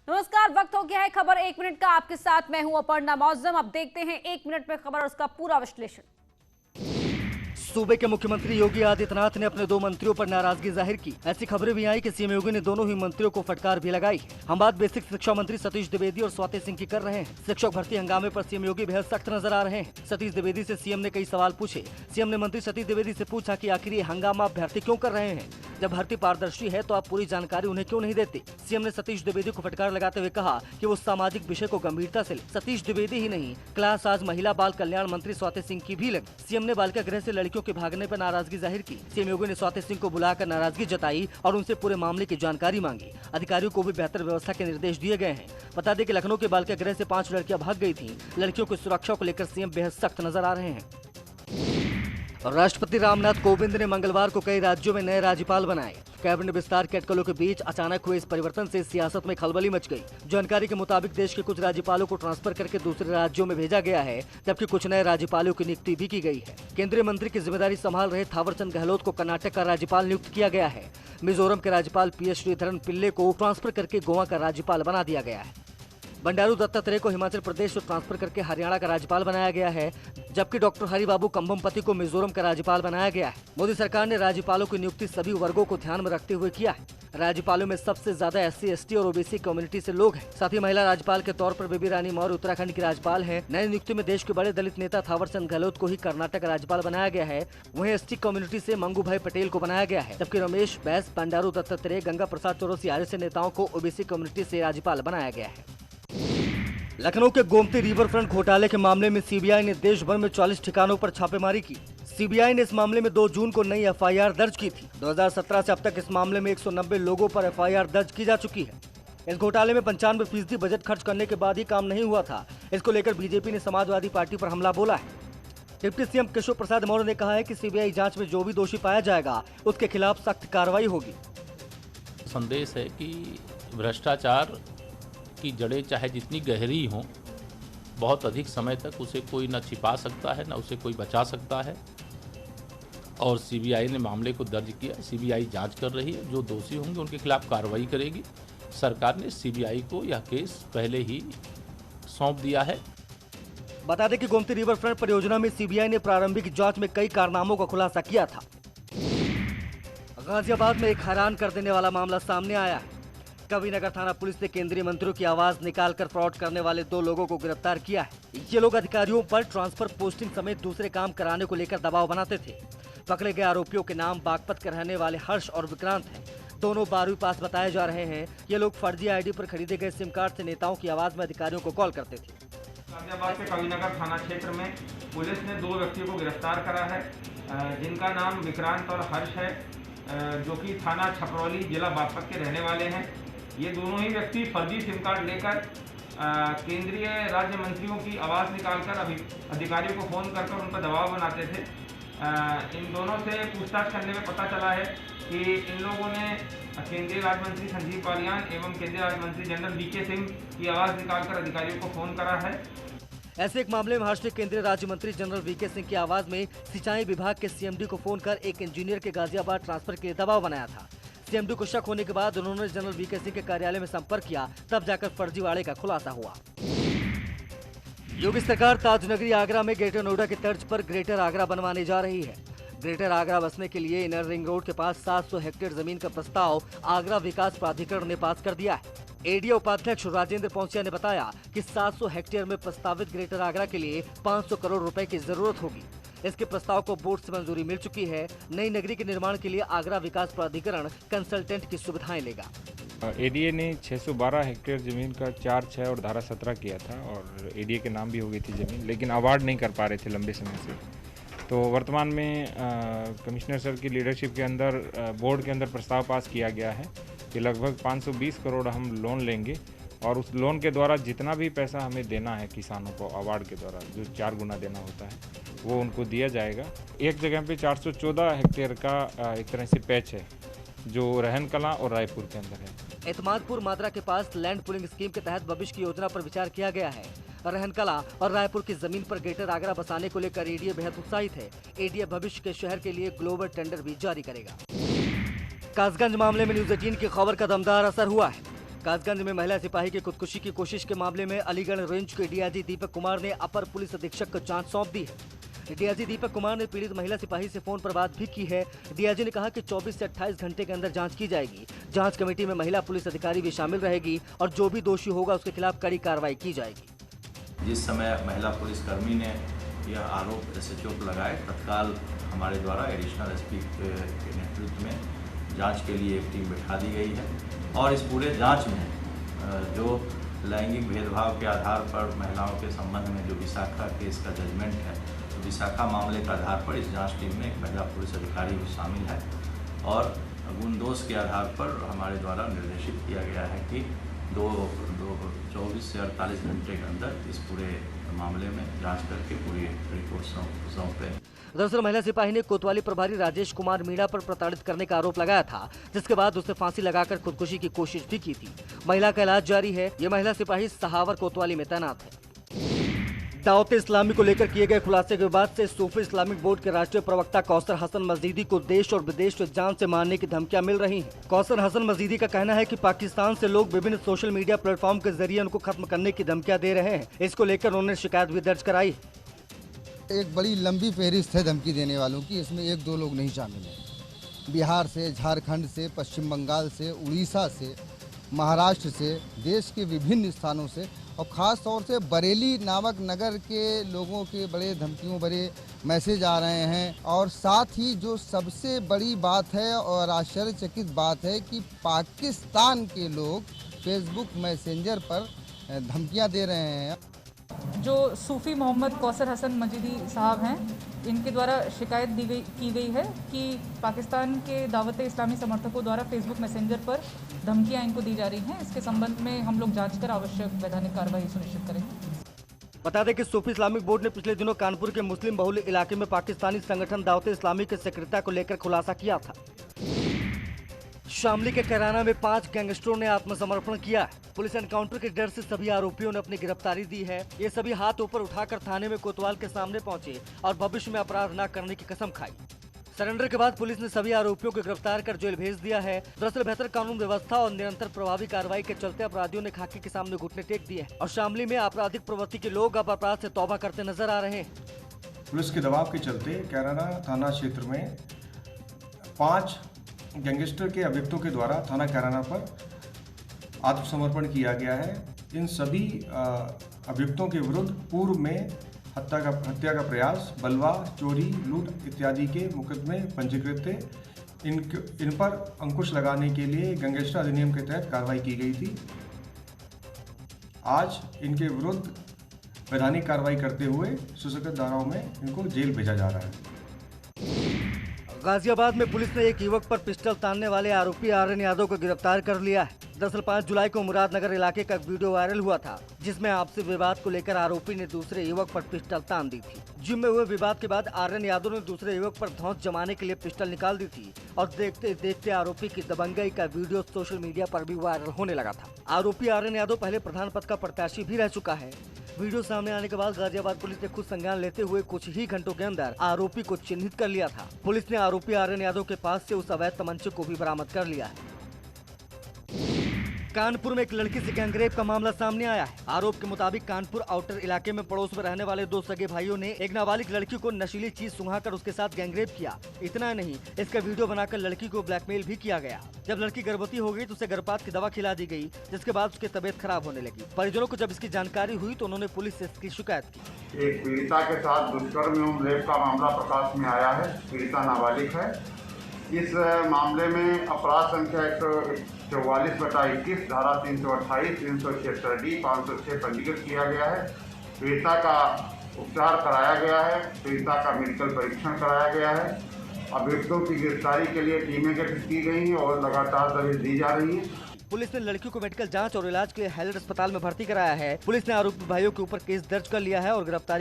नमस्कार, वक्त हो गया है खबर 1 मिनट का। आपके साथ मैं हूं अपर्णा मौजम। अब देखते हैं 1 मिनट में खबर और उसका पूरा विश्लेषण। सूबे के मुख्यमंत्री योगी आदित्यनाथ ने अपने 2 मंत्रियों पर नाराजगी जाहिर की। ऐसी खबरें भी आई कि सीएम योगी ने दोनों ही मंत्रियों को फटकार भी लगाई। हम बात बेसिक शिक्षा मंत्री सतीश द्विवेदी और स्वाति सिंह की कर रहे हैं। शिक्षक भर्ती हंगामे पर सीएम योगी बेहद सख्त नजर आ रहे हैं। सतीश द्विवेदी से सीएम ने कई सवाल पूछे। सीएम ने मंत्री सतीश द्विवेदी से पूछा कि आखिर ये हंगामा आप भर्ती क्यों कर रहे हैं? जब भर्ती पारदर्शी है तो आप पूरी जानकारी उन्हें क्यों नहीं देते? सीएम ने सतीश द्विवेदी को फटकार लगाते हुए कहा कि वो सामाजिक विषय को गंभीरता से ले। सतीश द्विवेदी ही नहीं, क्लास आज महिला बाल कल्याण मंत्री स्वाति सिंह की भी लगी। सीएम ने बालिका गृह से लड़कियों के भागने पर नाराजगी जाहिर की। सीएम योगी ने स्वाति सिंह को बुलाकर नाराजगी जताई और उनसे पूरे मामले की जानकारी मांगी। अधिकारियों को भी बेहतर व्यवस्था के निर्देश दिए गए हैं। बता दें कि लखनऊ के बालिका गृह से 5 लड़कियां भाग गई थीं। लड़कियों की सुरक्षा को लेकर सीएम बेहद सख्त नजर आ रहे हैं। राष्ट्रपति रामनाथ कोविंद ने मंगलवार को कई राज्यों में नए राज्यपाल बनाए। कैबिनेट विस्तार के अटकलों के बीच अचानक हुए इस परिवर्तन से सियासत में खलबली मच गई। जानकारी के मुताबिक देश के कुछ राज्यपालों को ट्रांसफर करके दूसरे राज्यों में भेजा गया है, जबकि कुछ नए राज्यपालों की नियुक्ति भी की गई है। केंद्रीय मंत्री की जिम्मेदारी संभाल रहे थावरचंद गहलोत को कर्नाटक का राज्यपाल नियुक्त किया गया है। मिजोरम के राज्यपाल PS श्रीधरन पिल्ले को ट्रांसफर करके गोवा का राज्यपाल बना दिया गया है। बंडारू दत्तात्रेय को हिमाचल प्रदेश से ट्रांसफर करके हरियाणा का राज्यपाल बनाया गया है, जबकि डॉक्टर हरिबाबू कंभमपति को मिजोरम का राज्यपाल बनाया गया है। मोदी सरकार ने राज्यपालों की नियुक्ति सभी वर्गों को ध्यान में रखते हुए किया है। राज्यपालों में सबसे ज्यादा SC, ST और OBC कम्युनिटी से लोग हैं। साथ ही महिला राज्यपाल के तौर पर बेबी रानी मौर्य उत्तराखंड की राज्यपाल हैं। नई नियुक्ति में देश के बड़े दलित नेता थावरचंद गहलोत को ही कर्नाटक का राज्यपाल बनाया गया है। वहीं ST कम्युनिटी से मंगू भाई पटेल को बनाया गया है, जबकि रमेश बैस, बंडारू दत्तात्रेय, गंगा प्रसाद चौरसिया आदि नेताओं को OBC कम्युनिटी से राज्यपाल बनाया गया है। लखनऊ के गोमती रिवर फ्रंट घोटाले के मामले में CBI ने देश भर में 40 ठिकानों पर छापेमारी की। CBI ने इस मामले में 2 जून को नई FIR दर्ज की थी। 2017 से अब तक इस मामले में 190 लोगों पर FIR दर्ज की जा चुकी है। इस घोटाले में 95% बजट खर्च करने के बाद ही काम नहीं हुआ था। इसको लेकर बीजेपी ने समाजवादी पार्टी पर हमला बोला है। डिप्टी CM केशव प्रसाद मौर्य ने कहा है कि CBI जाँच में जो भी दोषी पाया जाएगा उसके खिलाफ सख्त कार्रवाई होगी। संदेश है कि भ्रष्टाचार की जड़ें चाहे जितनी गहरी हों, बहुत अधिक समय तक उसे कोई न छिपा सकता है, न उसे कोई बचा सकता है। और CBI ने मामले को दर्ज किया। CBI जांच कर रही है। जो दोषी होंगे उनके खिलाफ कार्रवाई करेगी। सरकार ने CBI को यह केस पहले ही सौंप दिया है। बता दें कि गोमती रिवर फ्रंट परियोजना में CBI ने प्रारंभिक जांच में कई कारनामों का खुलासा किया था। गाजियाबाद में एक हैरान कर देने वाला मामला सामने आया है। कविनगर थाना पुलिस ने केंद्रीय मंत्रियों की आवाज निकालकर फ्रॉड करने वाले 2 लोगों को गिरफ्तार किया है। ये लोग अधिकारियों पर ट्रांसफर, पोस्टिंग समेत दूसरे काम कराने को लेकर दबाव बनाते थे। पकड़े गए आरोपियों के नाम बागपत के रहने वाले हर्ष और विक्रांत हैं। दोनों 12वीं पास बताए जा रहे हैं। ये लोग फर्जी ID पर खरीदे गए सिम कार्ड से नेताओं की आवाज में अधिकारियों को कॉल करते थे। गाजियाबाद के कविनगर थाना क्षेत्र में पुलिस ने 2 व्यक्तियों को गिरफ्तार करा है, जिनका नाम विक्रांत और हर्ष है, जो कि थाना छपरौली जिला बागपत के रहने वाले हैं। ये दोनों ही व्यक्ति फर्जी सिम कार्ड लेकर केंद्रीय राज्य मंत्रियों की आवाज़ निकालकर अधिकारियों को फ़ोन कर उन पर दबाव बनाते थे। इन दोनों से पूछताछ करने में पता चला है कि इन लोगों ने केंद्रीय राज्य मंत्री संजीव बालियान एवं केंद्रीय राज्य मंत्री जनरल VK सिंह की आवाज़ निकालकर अधिकारियों को फ़ोन करा है। ऐसे एक मामले में हर्ष ने केंद्रीय राज्य मंत्री जनरल VK सिंह की आवाज में सिंचाई विभाग के CMD को फोन कर एक इंजीनियर के गाजियाबाद ट्रांसफर के लिए दबाव बनाया था। CMD को शक होने के बाद उन्होंने जनरल VK सिंह के कार्यालय में संपर्क किया, तब जाकर फर्जीवाड़े का खुलासा हुआ। योगी सरकार ताजनगरी आगरा में ग्रेटर नोएडा की तर्ज पर ग्रेटर आगरा बनवाने जा रही है। ग्रेटर आगरा बसने के लिए इनर रिंग रोड के पास 700 हेक्टेयर जमीन का प्रस्ताव आगरा विकास प्राधिकरण ने पास कर दिया है। ADA उपाध्यक्ष राजेंद्र पौंसिया ने बताया कि 700 हेक्टेयर में प्रस्तावित ग्रेटर आगरा के लिए 500 करोड़ रुपए की जरूरत होगी। इसके प्रस्ताव को बोर्ड से मंजूरी मिल चुकी है। नई नगरी के निर्माण के लिए आगरा विकास प्राधिकरण कंसल्टेंट की सुविधाएं लेगा। ADA ने 612 हेक्टेयर जमीन का 4-6 और धारा 17 किया था और ADA के नाम भी हो गई थी जमीन, लेकिन अवार्ड नहीं कर पा रहे थे लंबे समय से। तो वर्तमान में कमिश्नर सर की लीडरशिप के अंदर बोर्ड के अंदर प्रस्ताव पास किया गया है कि लगभग 520 करोड़ हम लोन लेंगे और उस लोन के द्वारा जितना भी पैसा हमें देना है किसानों को अवार्ड के द्वारा, जो 4 गुना देना होता है, वो उनको दिया जाएगा। एक जगह पे 414 हेक्टेयर का एक तरह से पैच है जो रहन कला और रायपुर के अंदर है। एतमादपुर मात्रा के पास लैंड पूलिंग स्कीम के तहत भविष्य की योजना पर विचार किया गया है। रहन कला और रायपुर की जमीन पर ग्रेटर आगरा बसाने को लेकर ADA बेहद उत्साहित है। ADA भविष्य के शहर के लिए ग्लोबल टेंडर भी जारी करेगा। कासगंज मामले में न्यूज़ 18 की खबर का दमदार असर हुआ है। कासगंज में महिला सिपाही की खुदकुशी की कोशिश के मामले में अलीगढ़ रेंज के डीआईजी दीपक कुमार ने अपर पुलिस अधीक्षक को जांच सौंप दी है। डीआईजी दीपक कुमार ने पीड़ित महिला सिपाही से फोन पर बात भी की है। डीआईजी ने कहा कि 24 से 28 घंटे के अंदर जांच की जाएगी। जांच कमेटी में महिला पुलिस अधिकारी भी शामिल रहेगी और जो भी दोषी होगा उसके खिलाफ कड़ी कार्रवाई की जाएगी। जिस समय महिला पुलिसकर्मी ने यह आरोप एसएचओ को लगाए, तत्काल हमारे द्वारा एडिशनल एसपी के नेतृत्व में जांच के लिए एक टीम बैठा दी गई है और इस पूरे जांच में जो लैंगिक भेदभाव के आधार पर महिलाओं के संबंध में जो विशाखा केस का जजमेंट है, तो विशाखा मामले के आधार पर इस जांच टीम में एक महिला पुलिस अधिकारी भी शामिल है और गुण दोष के आधार पर हमारे द्वारा निर्देशित किया गया है कि 24 से 48 घंटे के अंदर इस पूरे मामले में जांच करके पूरी रिपोर्ट सौंपे। दरअसल महिला सिपाही ने कोतवाली प्रभारी राजेश कुमार मीणा पर प्रताड़ित करने का आरोप लगाया था, जिसके बाद उसने फांसी लगाकर खुदकुशी की कोशिश भी की थी। महिला का इलाज जारी है। ये महिला सिपाही सहावर कोतवाली में तैनात है। दावत इस्लामी को लेकर किए गए खुलासे के बाद से सूफी इस्लामिक बोर्ड के राष्ट्रीय प्रवक्ता कौसर हसन मजीदी को देश और विदेश में जान से मारने की धमकियां मिल रही हैं। कौसर हसन मजीदी का कहना है कि पाकिस्तान से लोग विभिन्न सोशल मीडिया प्लेटफॉर्म के जरिए उनको खत्म करने की धमकियां दे रहे हैं। इसको लेकर उन्होंने शिकायत भी दर्ज कराई। एक बड़ी लंबी फहरिस्त है धमकी देने वालों की, इसमें 1-2 लोग नहीं शामिल हैं। बिहार से, झारखंड से, पश्चिम बंगाल से, उड़ीसा से, महाराष्ट्र से, देश के विभिन्न स्थानों से और ख़ास तौर से बरेली नामक नगर के लोगों के बड़े धमकियों भरे मैसेज आ रहे हैं। और साथ ही जो सबसे बड़ी बात है और आश्चर्यचकित बात है कि पाकिस्तान के लोग फेसबुक मैसेंजर पर धमकियां दे रहे हैं। जो सूफ़ी मोहम्मद कौसर हसन मजीदी साहब हैं, इनके द्वारा शिकायत की गई है कि पाकिस्तान के दावत इस्लामी समर्थकों द्वारा फेसबुक मैसेंजर पर धमकियां इनको दी जा रही हैं। इसके संबंध में हम लोग जांच कर आवश्यक वैधानिक कार्रवाई सुनिश्चित करेंगे। बता दें कि सूफी इस्लामिक बोर्ड ने पिछले दिनों कानपुर के मुस्लिम बहुल इलाके में पाकिस्तानी संगठन दावत इस्लामी के सक्रियता को लेकर खुलासा किया था। शामली के कैराना में 5 गैंगस्टरों ने आत्मसमर्पण किया है। पुलिस एनकाउंटर के डर से सभी आरोपियों ने अपनी गिरफ्तारी दी है। ये सभी हाथ ऊपर उठाकर थाने में कोतवाल के सामने पहुंचे और भविष्य में अपराध न करने की कसम खाई। सरेंडर के बाद पुलिस ने सभी आरोपियों को गिरफ्तार कर जेल भेज दिया है। दरअसल बेहतर कानून व्यवस्था और निरंतर प्रभावी कार्रवाई के चलते अपराधियों ने खाकी के सामने घुटने टेक दिए और शामली में आपराधिक प्रवृत्ति के लोग अब अपराध से तौबा करते नजर आ रहे हैं। पुलिस के दबाव के चलते कैराना थाना क्षेत्र में 5 गैंगस्टर के अभियुक्तों के द्वारा थाना कैराना पर आत्मसमर्पण किया गया है। इन सभी अभियुक्तों के विरुद्ध पूर्व में हत्या का प्रयास, बलवा, चोरी, लूट इत्यादि के मुकदमे पंजीकृत थे। इन पर अंकुश लगाने के लिए गैंगस्टर अधिनियम के तहत कार्रवाई की गई थी। आज इनके विरुद्ध वैधानिक कार्रवाई करते हुए सुसंगत धाराओं में इनको जेल भेजा जा रहा है। गाजियाबाद में पुलिस ने एक युवक पर पिस्टल तानने वाले आरोपी आर्यन यादव को गिरफ्तार कर लिया है। दरअसल 5 जुलाई को मुरादनगर इलाके का वीडियो वायरल हुआ था, जिसमें आपसी विवाद को लेकर आरोपी ने दूसरे युवक पर पिस्टल तान दी थी। जिम में हुए विवाद के बाद आर्यन यादव ने दूसरे युवक पर धौंस जमाने के लिए पिस्टल निकाल दी थी और देखते देखते आरोपी की दबंगई का वीडियो सोशल मीडिया पर भी वायरल होने लगा था। आरोपी आर्यन यादव पहले प्रधान पद का प्रत्याशी भी रह चुका है। वीडियो सामने आने के बाद गाजियाबाद पुलिस ने खुद संज्ञान लेते हुए कुछ ही घंटों के अंदर आरोपी को चिन्हित कर लिया था। पुलिस ने आरोपी आर्यन यादव के पास से उस अवैध तमंचे को भी बरामद कर लिया है। कानपुर में एक लड़की से गैंगरेप का मामला सामने आया है। आरोप के मुताबिक कानपुर आउटर इलाके में पड़ोस में रहने वाले 2 सगे भाइयों ने एक नाबालिग लड़की को नशीली चीज सुंघाकर उसके साथ गैंगरेप किया। इतना नहीं, इसका वीडियो बनाकर लड़की को ब्लैकमेल भी किया गया। जब लड़की गर्भवती हो गई तो उसे गर्भपात की दवा खिला दी गई, जिसके बाद उसकी तबीयत खराब होने लगी। परिजनों को जब इसकी जानकारी हुई तो उन्होंने पुलिस से इसकी शिकायत की। एक पीड़िता के साथ दुष्कर्म एवं रेप का मामला प्रकाश में आया है। पीड़िता नाबालिग है। इस मामले में अपराध संख्या 144/21 धारा 328, 376D, 506 पंजीकृत किया गया है। पीड़िता का उपचार कराया गया है। पीड़िता का मेडिकल परीक्षण कराया गया है। अभियुक्तों की गिरफ्तारी के लिए टीमें गठित की गई हैं और लगातार दबिश दी जा रही है। पुलिस ने लड़की को मेडिकल जांच और इलाज के लिए हैलट अस्पताल में भर्ती कराया है। पुलिस ने आरोपी भाइयों के ऊपर केस दर्ज कर लिया है और गिरफ्तारी